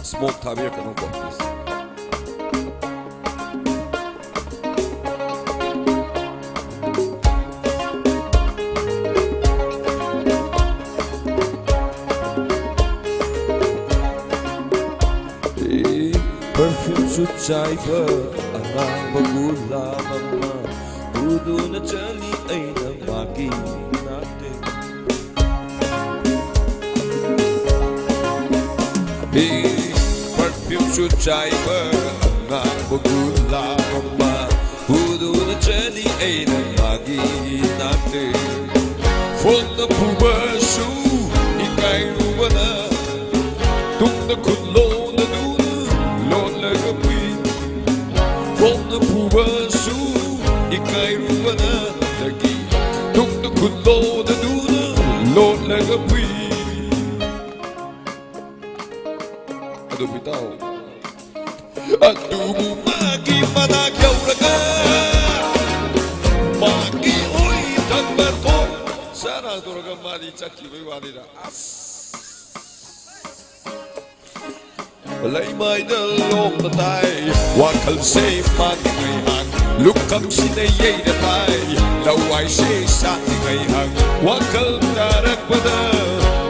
Smoke tabirkan ko, please. Perfume sucai angang bagula mama Udo na jali ay namagi natin Perfume sucai angang bagula mama Udo na jali ay namagi natin Full na pubasu ikay ruwana Tung na kunlo Pubasu ikay ruwana lagi tuk na kulo na duna lo lagapi ado bitaw ado mo magi manakyaw raga magi oy tagbarko sana duraga mali chaki bai wani da Lay mai da lom da tai wakal se man ngai hang lukam si nei yei da tai lau ai se sa ngai hang wakal darak pada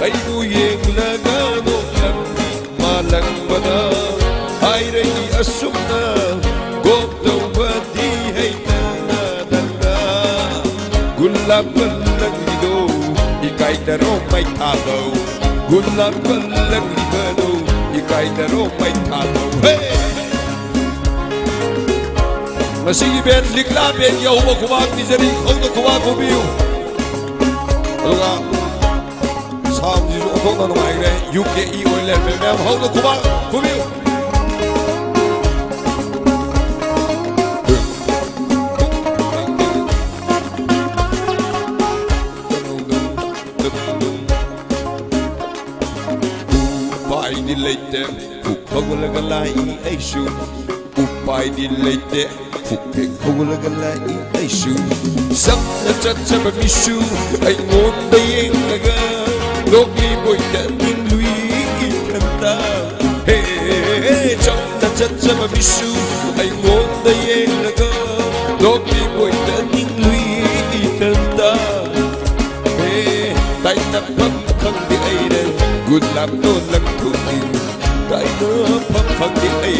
ai bu yeng la ga no lam malang pada ai rei asumna gop do badi hei na na na gulab lang do ikai da ro mai tha do gulab lang do Ikay na ro may tataw Hey! Masigi ben likla ben yaw mo kumag ni Zeri Kung na kumag kumiyo Ano ka? Sam jiso ko na naman ay UKE o ilan Ben ma'am Kung na kumag kumiyo Pagwalagalai ay shoot Upay dilate Fukik pagwalagalai ay shoot Sak na chat sa mamishu Ay ngonda yung naga Logi boy dating lui ikanta Hey hey hey Sak na chat sa mamishu Ay ngonda yung naga Logi boy dating lui ikanta Hey Tay na pagkang di ay rin Good luck no lang tunin Tay na pakhang di ay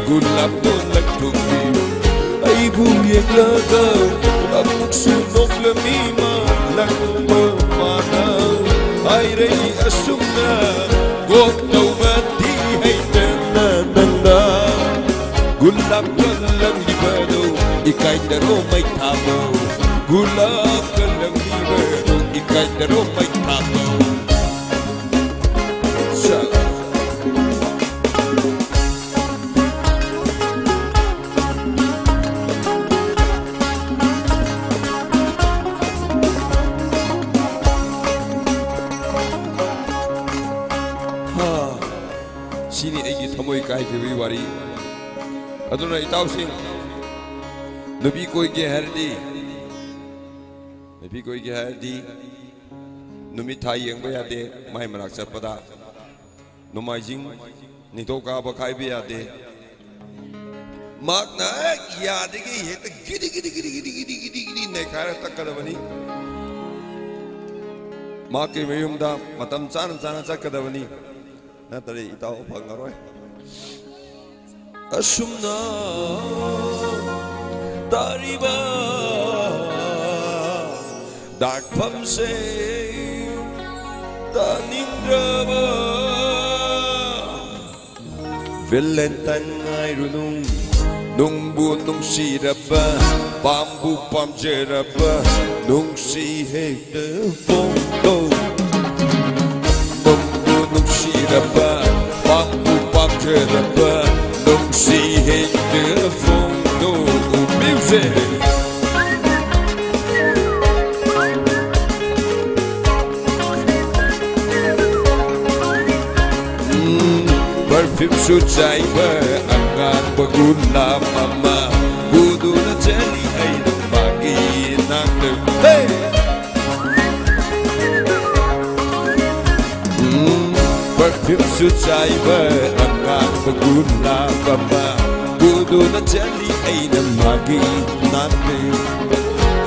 gulap doon nagtugin Ay buyag lagaw Ang magsunok lamima Lang mamanang Ay ray asong na Gop daw mati ay nananana Gulap ka lang libado Ikay daro may tamo Gulap ka lang libado Ikay daro may tamo Sini ay thamoy kai ke wari aduna itaw sing nabi koi ke hardi numi thai yang ba yade mai manak chapada numai jing ni to ka ba khai bi yade mak na yade ge het gidi ne khara takkada bani mak ke meyum da matam chana chakkada bani Natali itaw pangaroy Asumna Tariba Dakpam se Taning drama Valentine ngay runung Nung bunong sirapa Pambu pamjerapa Nung si hekta fondo Sirapa, pambu pamjerapa, nung si hekta fondo music. Perfume sucai angan bagula mama, budu na jeli ay pagi nang hey. Filsu chaiba angang bagula baba Budu na jali ay na magi natin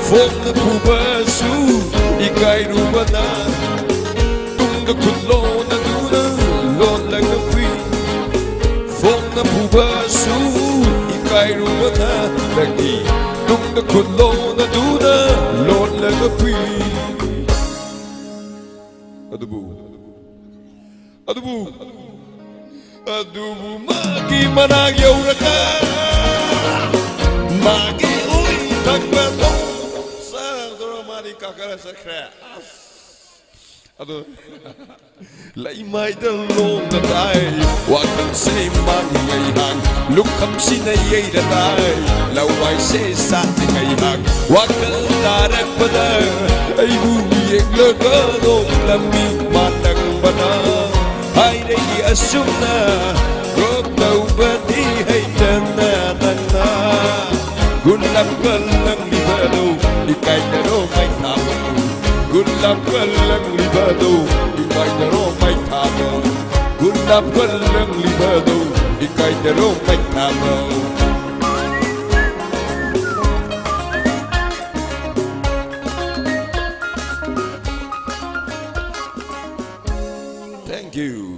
Fong na pubasu ikay rubana Tung na kulo na duna lon lang na pi Fong na pubasu ikay rubana Lagi tung na kulo na duna lon lang na pi Adubu magi manang yauraka Magi ui takbato Sa dromani kakara sakra Adu Lai mai dalong na tay Wakang say mani ngay hang Lukham sinay ay na tay Laway say sa ti ngay hang Wakang darag pada Ay buyeg lagadong lami manang banang Hai đây asum na Rốt đầu bên đi hay tên na nang na Gulab galang libado Ikay na ro may tamo Gulab galang libado Ikay na ro may tamo Gulab galang libado Ikay na ro may tamo Thank you.